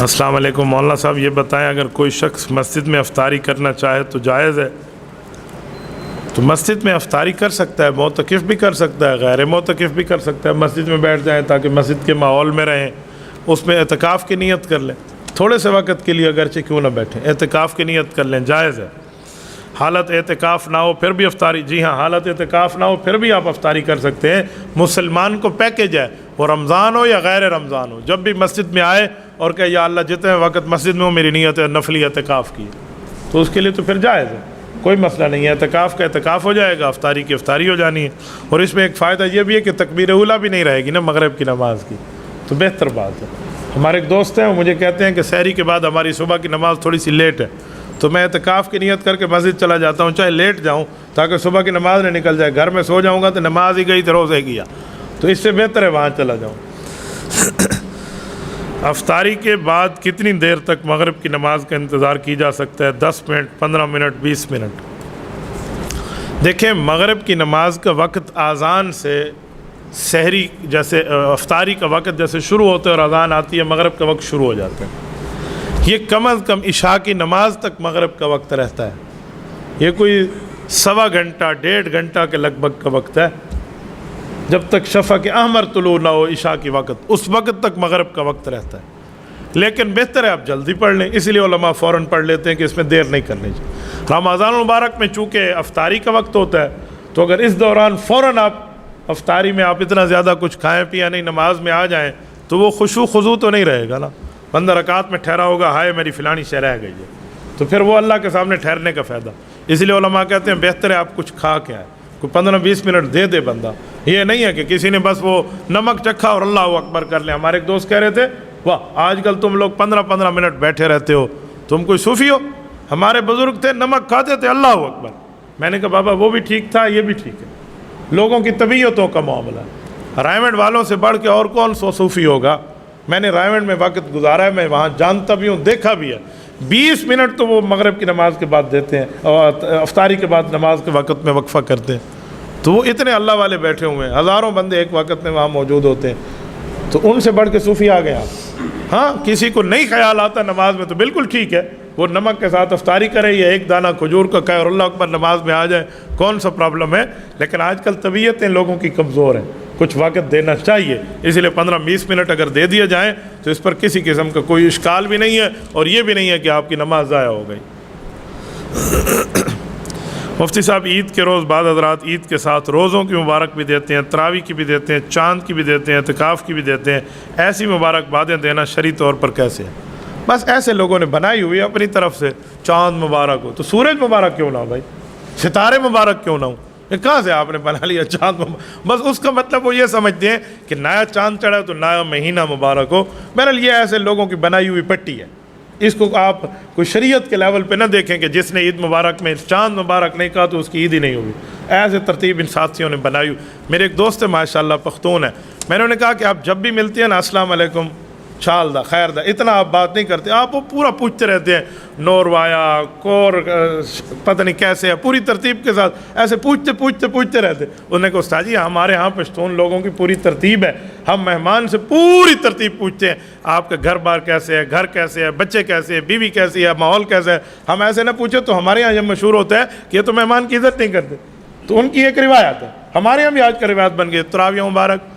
अस्सलाम वालेकुम मौलाना साहब, ये बताएं अगर कोई शख्स मस्जिद में अफ्तारी करना चाहे तो जायज़ है? तो मस्जिद में अफ्तारी कर सकता है, मोतकिफ़ भी कर सकता है, गैर मोतकिफ़ भी कर सकता है। मस्जिद में बैठ जाएं ताकि मस्जिद के माहौल में रहें, उसमें एतकाफ़ की नीयत कर लें, थोड़े से वक़्त के लिए अगरचे क्यों ना बैठें, एतकाफ़ की नीयत कर लें, जायज़ है। हालत एतकाफ़ ना हो फिर भी अफ्तारी, जी हाँ, हालत एतकाफ़ ना हो फिर भी आप अफ्तारी कर सकते हैं। मुसलमान को पैकेज है, वो रमज़ान हो या गैर रमज़ान हो, जब भी मस्जिद में आए और कहे या अल्लाह जितने वक्त मस्जिद में हो मेरी नीयत है नफली एतकाफ़ की, तो उसके लिए तो फिर जायज़ है, कोई मसला नहीं है। एतकाफ़ का एतकाफ़ हो जाएगा, अफ्तारी की अफ्तारी हो जानी है। और इसमें एक फ़ायदा ये भी है कि तकबीर उला भी नहीं रहेगी ना मगरिब की नमाज़ की, तो बेहतर बात है। हमारे एक दोस्त हैं, वो मुझे कहते हैं कि सहरी के बाद हमारी सुबह की नमाज़ थोड़ी सी लेट है, तो मैं एतकाफ़ की नीयत करके मस्जिद चला जाता हूँ, चाहे लेट जाऊँ, ताकि सुबह की नमाज़ नहीं निकल जाए। घर में सो जाऊँगा तो नमाज ही गई तो रोज़ ही गया, तो इससे बेहतर है वहाँ चला जाऊँ। अफ्तारी के बाद कितनी देर तक मगरिब की नमाज़ का इंतज़ार की जा सकता है? 10 मिनट, 15 मिनट, 20 मिनट? देखें, मगरिब की नमाज का वक़्त आज़ान से सहरी जैसे अफ्तारी का वक़्त जैसे शुरू होता है और अज़ान आती है, मगरिब का वक्त शुरू हो जाता है। ये कम अज़ कम इशा की नमाज तक मगरिब का वक्त रहता है। ये कोई सवा घंटा 1.5 घंटा के लगभग का वक्त है, जब तक शफ़ा के अहमर तुलू ना हो इशा की वक़्त, उस वक़्त तक मगरिब का वक्त रहता है। लेकिन बेहतर है आप जल्दी पढ़ लें, इसलिए उलमा फ़ौरन पढ़ लेते हैं कि इसमें देर नहीं करनी चाहिए। रमज़ान मुबारक में चूँकि अफ्तारी का वक्त होता है, तो अगर इस दौरान फ़ौरन आप अफ्तारी में आप इतना ज़्यादा कुछ खाएँ पिया नहीं, नमाज में आ जाएँ, तो वो खुशू खुजू तो नहीं रहेगा ना। बंदा रकात में ठहरा होगा, हाय मेरी फ़लानी शय रह गई है, तो फिर वो अल्लाह के सामने ठहरने का फ़ायदा। इसलिए उलमा कहते हैं बेहतर है आप कुछ खा के आए, कोई 15-20 मिनट दे दे बंदा। ये नहीं है कि किसी ने बस वो नमक चखा और अल्लाह अकबर कर ले। हमारे एक दोस्त कह रहे थे, वाह आजकल तुम लोग 15-15 मिनट बैठे रहते हो, तुम कोई सूफ़ी हो? हमारे बुज़ुर्ग थे, नमक खाते थे, अल्लाह अकबर। मैंने कहा बाबा वो भी ठीक था, ये भी ठीक है, लोगों की तबीयतों का मामला। रायमंड वालों से बढ़ के और कौन सो सूफ़ी होगा। मैंने रायमंड में वक्त गुजारा है, मैं वहाँ जानता भी हूँ, देखा भी है। 20 मिनट तो वो मगरिब की नमाज के बाद देते हैं और अफ्तारी के बाद नमाज के वक़्त में वक्फ़ा करते हैं, तो वो इतने अल्लाह वाले बैठे हुए हैं, हज़ारों बंदे एक वक़्त में वहाँ मौजूद होते हैं, तो उनसे बढ़ के सूफ़ी आ गया। हाँ, किसी को नहीं ख्याल आता नमाज में तो बिल्कुल ठीक है, वो नमक के साथ अफ्तारी करे या एक दाना खजूर का कहे और अल्लाह अकबर नमाज में आ जाए, कौन सा प्रॉब्लम है। लेकिन आजकल तबीयतें लोगों की कमज़ोर हैं, कुछ वक़्त देना चाहिए। इसलिए 15-20 मिनट अगर दे दिया जाए तो इस पर किसी किस्म का कोई इश्काल भी नहीं है, और ये भी नहीं है कि आपकी नमाज ज़ाया हो गई। मुफ्ती साहब, ईद के रोज़ बाद हज़रात ईद के साथ रोज़ों की मुबारक भी देते हैं, तरावी की भी देते हैं, चाँद की भी देते हैं, एतकाफ़ की भी देते हैं, ऐसी मुबारकबादें देना शरई तौर पर कैसे है? बस ऐसे लोगों ने बनाई हुई है अपनी तरफ से, चाँद मुबारक हो तो सूरज मुबारक क्यों ना हो भाई, सितारे मुबारक क्यों ना हो, ये कहाँ से आपने बना लिया चाँद मुबारक? बस उसका मतलब वो ये समझते हैं कि नया चाँद चढ़ा तो नया महीना मुबारक हो। बहरहाल ये ऐसे लोगों की बनाई हुई पट्टी है, इसको आप कोई शरीयत के लेवल पे ना देखें कि जिसने ईद मुबारक में चाँद मुबारक नहीं कहा तो उसकी ईद ही नहीं होगी। ऐसे तरतीब इन साथियों ने बनाई हुई। मेरे एक दोस्त है माशाल्लाह पख्तून है, मैंने उन्हें कहा कि आप जब भी मिलती हैं ना अस्सलाम वालेकुम, छाल दा खैर दा, इतना आप बात नहीं करते, आप वो पूरा पूछते रहते हैं नोरवाया कोर पता नहीं कैसे है, पूरी तरतीब के साथ ऐसे पूछते रहते। उन्होंने कहा उस्ताद जी हमारे यहाँ पश्तून लोगों की पूरी तरतीब है, हम मेहमान से पूरी तरतीब पूछते हैं, आपका घर बार कैसे है, घर कैसे है, बच्चे कैसे हैं, बीवी कैसी है, माहौल कैसा है। हम ऐसे ना पूछे तो हमारे यहाँ जब मशहूर होता है कि ये तो मेहमान की इज़्ज़त नहीं करते, तो उनकी एक रिवायत है, हमारे यहाँ भी आज का रिवायत बन गई। तरावियाँ मुबारक,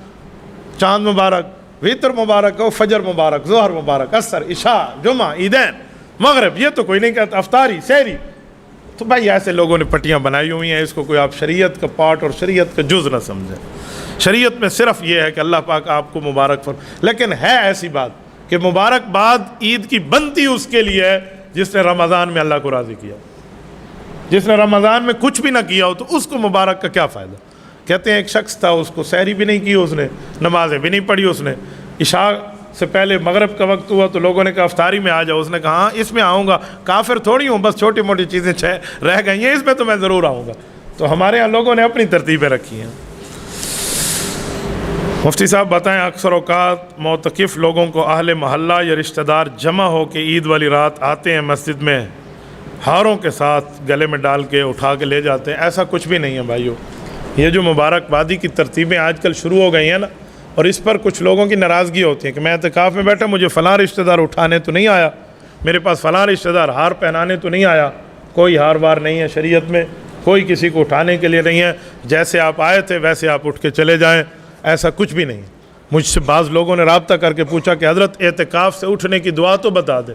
चाँद मुबारक, वितर मुबारक हो, फजर मुबारक, ज़ोहर मुबारक, असर, इशा, जुमा, ईदैन, मगरिब, ये तो कोई नहीं कहता, अफ्तारी, सहरी। तो भाई ऐसे लोगों ने पट्टियाँ बनाई हुई हैं, इसको कोई आप शरीयत का पार्ट और शरीयत का जुज़ ना समझें। शरीयत में सिर्फ ये है कि अल्लाह पाक आपको मुबारक फर, लेकिन है ऐसी बात कि मुबारकबाद ईद की बनती उसके लिए है जिसने रमज़ान में अल्लाह को राज़ी किया। जिसने रमज़ान में कुछ भी ना किया हो तो उसको मुबारक का क्या फ़ायदा। कहते हैं एक शख्स था, उसको सहरी भी नहीं की उसने, नमाज़ें भी नहीं पढ़ी उसने, इशा से पहले मगरिब का वक्त हुआ तो लोगों ने कहा अफ्तारी में आ जाओ, उसने कहा हाँ इसमें आऊँगा, काफिर थोड़ी हूँ, बस छोटी मोटी चीज़ें रह गई हैं, इसमें तो मैं ज़रूर आऊँगा। तो हमारे यहाँ लोगों ने अपनी तरतीबें रखी हैं। मुफ्ती साहब बताएं, अक्सर औक़ात मोतकिफ़ लोगों को अहले महल्ला या रिश्तेदार जमा हो के ईद वाली रात आते हैं, मस्जिद में हारों के साथ गले में डाल के उठा के ले जाते हैं। ऐसा कुछ भी नहीं है भाइयों। ये जो मुबारकबादी की तरतीबें आजकल शुरू हो गई हैं ना, اور اس پر کچھ لوگوں کی ناراضگی ہوتی ہے کہ میں اعتکاف میں بیٹھا، مجھے فلاں رشتہ دار اٹھانے تو نہیں آیا، میرے پاس فلاں رشتہ دار ہار پہنانے تو نہیں آیا۔ کوئی ہار وار نہیں ہے شریعت میں، کوئی کسی کو اٹھانے کے لیے نہیں ہے، جیسے آپ آئے تھے ویسے آپ اٹھ کے چلے جائیں، ایسا کچھ بھی نہیں۔ مجھ سے بعض لوگوں نے رابطہ کر کے پوچھا کہ حضرت اعتکاف سے اٹھنے کی دعا تو بتا دیں۔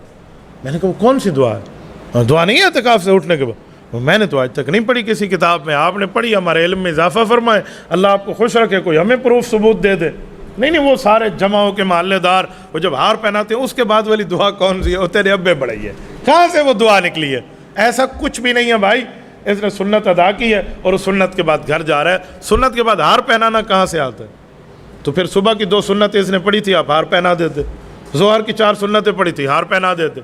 میں نے کہا وہ کون سی دعا ہے؟ دعا نہیں ہے اعتکاف سے اٹھنے کے بعد؟ میں نے تو آج تک نہیں پڑھی کسی کتاب میں، آپ نے پڑھی، ہمارے علم میں اضافہ فرمائے، اللہ آپ کو خوش رکھے، کوئی ہمیں پروف ثبوت دے دے۔ نہیں وہ سارے جمع ہو کے محلے دار وہ جب ہار پہناتے ہیں اس کے بعد والی دعا کون سی ہے؟ وہ تیرے ابے بڑھئی ہے، کہاں سے وہ دعا نکلی ہے؟ ایسا کچھ بھی نہیں ہے بھائی، اس نے سنت ادا کی ہے اور اس سنت کے بعد گھر جا رہا ہے۔ سنت کے بعد ہار پہنانا کہاں سے آتا ہے؟ تو پھر صبح کی 2 سنتیں اس نے پڑھی تھی، آپ ہار پہنا دیتے۔ ظہر کی 4 سنتیں پڑھی تھی، ہار پہنا دیتے۔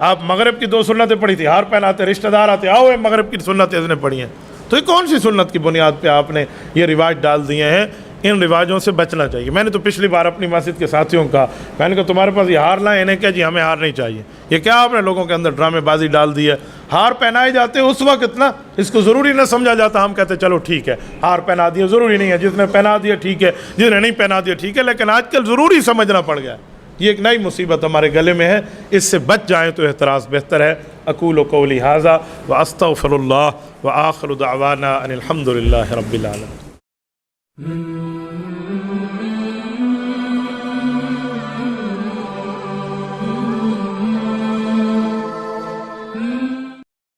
آپ مغرب کی 2 سنتیں پڑھی تھی، ہار پہناتے، رشتہ دار آتے، آؤ مغرب کی سنتیں اس نے پڑھی ہیں۔ تو یہ کون سی سنت کی بنیاد پہ آپ نے یہ رواج ڈال دیے ہیں؟ ان رواجوں سے بچنا چاہیے۔ میں نے تو پچھلی بار اپنی مسجد کے ساتھیوں کا میں نے کہا تمہارے پاس یہ ہار لائیں، انہیں کیا جی ہمیں ہار نہیں چاہیے۔ یہ کیا آپ نے لوگوں کے اندر ڈرامے بازی ڈال دی ہے؟ ہار پہنائے جاتے اس وقت نا، اس کو ضروری نہ سمجھا جاتا، ہم کہتے چلو ٹھیک ہے ہار پہنا دیا، ضروری نہیں ہے، جس نے پہنا دیا ٹھیک ہے، جس نے نہیں پہنا دیا ٹھیک ہے، لیکن آج کل ضروری سمجھنا پڑ گیا ہے۔ یہ ایک نئی مصیبت ہمارے گلے میں ہے، اس سے بچ جائیں تو احتراز بہتر ہے۔ اقول قولی ھذا واستغفر اللہ وآخر دعوانا ان الحمد للہ رب العالمین۔